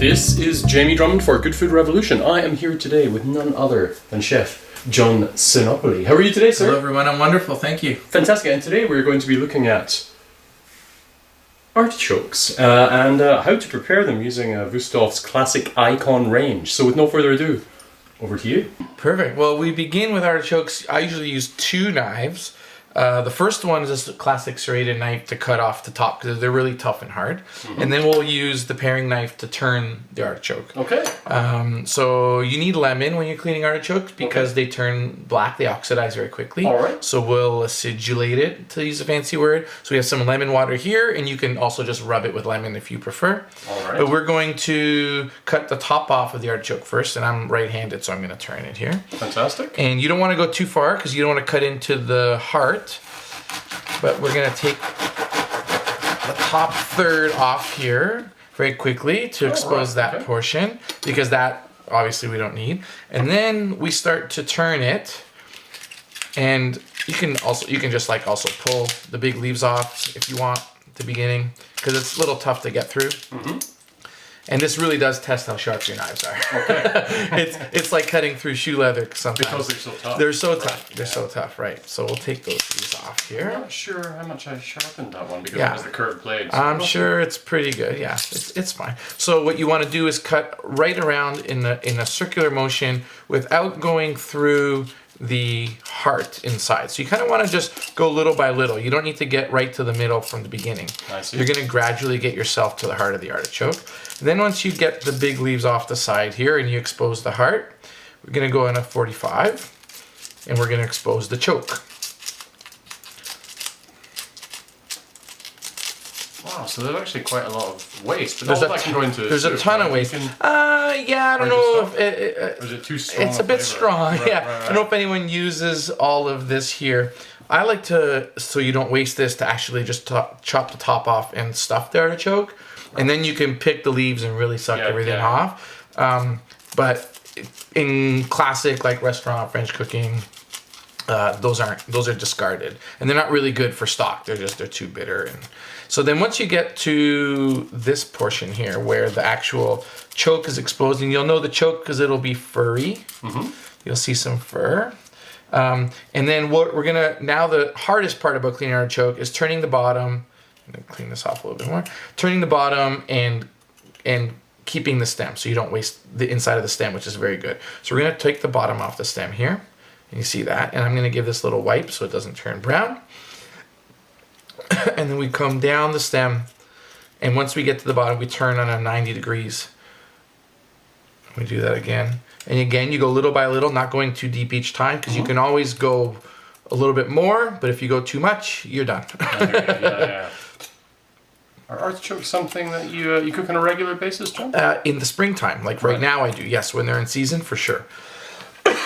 This is Jamie Drummond for Good Food Revolution. I am here today with none other than Chef John Sinopoli. How are you today, sir? Hello everyone, I'm wonderful, thank you. Fantastic, and today we're going to be looking at artichokes and how to prepare them using Wüsthof's classic Ikon range. So with no further ado, over to you. Perfect. Well, we begin with artichokes. I usually use two knives. The first one is just a classic serrated knife to cut off the top because they're really tough and hard. Mm-hmm. And then we'll use the paring knife to turn the artichoke. Okay. So you need lemon when you're cleaning artichokes because they turn black, they oxidize very quickly. All right. So we'll acidulate it, to use a fancy word. So we have some lemon water here, and you can also just rub it with lemon if you prefer. All right. But we're going to cut the top off of the artichoke first, and I'm right-handed, so I'm going to turn it here. Fantastic. And you don't want to go too far because you don't want to cut into the heart. But we're going to take the top third off here very quickly to expose that portion, because that obviously we don't need. And then we start to turn it, and you can just also pull the big leaves off if you want at the beginning, because it's a little tough to get through. Mm-hmm. And this really does test how sharp your knives are. Okay. it's like cutting through shoe leather sometimes. Because they're so tough. They're so tough. They're so tough, right. So we'll take those leaves off here. I'm not sure how much I sharpened that one because it has the curved blades. I'm sure it's pretty good. Yeah, it's fine. So what you want to do is cut right around in a circular motion without going through the heart inside. So you kind of want to just go little by little. You don't need to get right to the middle from the beginning. I see. You're going to gradually get yourself to the heart of the artichoke. And then once you get the big leaves off the side here and you expose the heart, we're going to go in a 45 and we're going to expose the choke. Wow, so there's actually quite a lot of waste. But there's a ton of waste. Yeah, I don't know if is it too strong? It's a bit strong. Right, Yeah, I don't know if anyone uses all of this here. I like to, so you don't waste this, to actually just chop the top off and stuff the artichoke, and then you can pick the leaves and really suck everything off. But in classic like restaurant French cooking, those are discarded, and they're not really good for stock. They're too bitter. And so then once you get to this portion here where the actual choke is exposed, and you'll know the choke because it'll be furry. Mm-hmm. You'll see some fur. And then what we're gonna, now the hardest part about cleaning artichoke is turning the bottom. I'm gonna clean this off a little bit more. Turning the bottom and keeping the stem so you don't waste the inside of the stem, which is very good. So we're gonna take the bottom off the stem here. And you see that, and I'm going to give this little wipe so it doesn't turn brown. And then we come down the stem, and once we get to the bottom, we turn on a 90 degrees. We do that again. And again, you go little by little, not going too deep each time, because you can always go a little bit more, but if you go too much, you're done. Yeah. Are artichokes something that you cook on a regular basis, John? In the springtime, like right now I do, yes, when they're in season, for sure.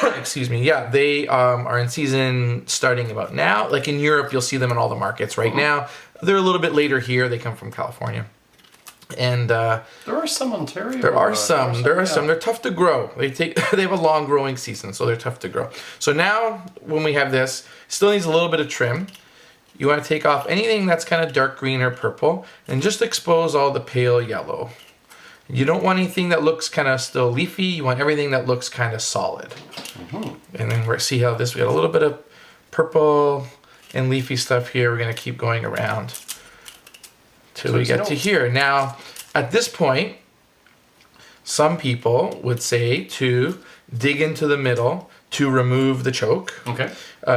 Excuse me. Yeah, they are in season starting about now. Like in Europe, you'll see them in all the markets right now. They're a little bit later here. They come from California. And there are some Ontario. There are some. They're tough to grow. They have a long growing season, so they're tough to grow. So now when we have this, still needs a little bit of trim. You want to take off anything that's kind of dark green or purple and just expose all the pale yellow. You don't want anything that looks kind of still leafy. You want everything that looks kind of solid. Mm-hmm. And then we got a little bit of purple and leafy stuff here. We're going to keep going around till we get to here. Now, at this point, some people would say to dig into the middle to remove the choke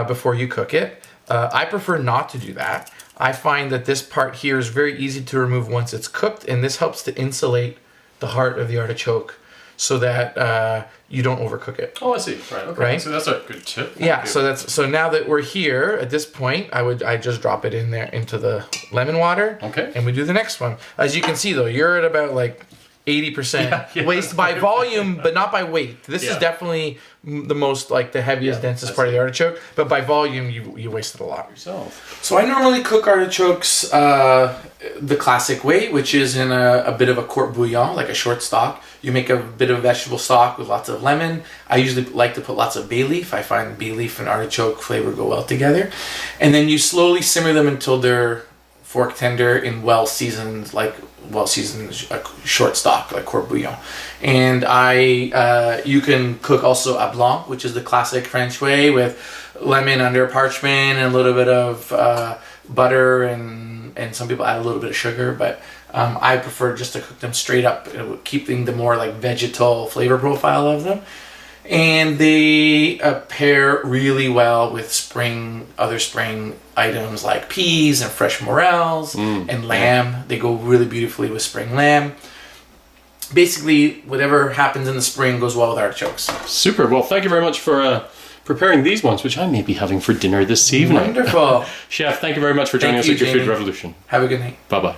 before you cook it. I prefer not to do that. I find that this part here is very easy to remove once it's cooked, and this helps to insulate the heart of the artichoke so that you don't overcook it. Oh, I see. Right. Okay. Right? So that's a good tip. Yeah. So now that we're here at this point, I just drop it in there into the lemon water. Okay. And we do the next one. As you can see, though, you're at about like 80% waste by volume, but not by weight. This is definitely the most, like, the heaviest, densest part of the artichoke, but by volume, you wasted a lot yourself. So I normally cook artichokes the classic way, which is in a bit of a court bouillon, like a short stock. You make a bit of vegetable stock with lots of lemon. I usually like to put lots of bay leaf. I find bay leaf and artichoke flavor go well together. And then you slowly simmer them until they're fork tender in well-seasoned, like well seasoned short stock like court bouillon. And you can cook also a blanc, which is the classic French way with lemon under parchment and a little bit of butter, and some people add a little bit of sugar, but I prefer just to cook them straight up, keeping the more like vegetal flavor profile of them. And they pair really well with other spring items like peas and fresh morels and lamb. They go really beautifully with spring lamb. Basically, whatever happens in the spring goes well with artichokes. Super. Well, thank you very much for preparing these ones, which I may be having for dinner this evening. Wonderful. Chef, thank you very much for joining us at your Food Revolution. Have a good night. Bye-bye.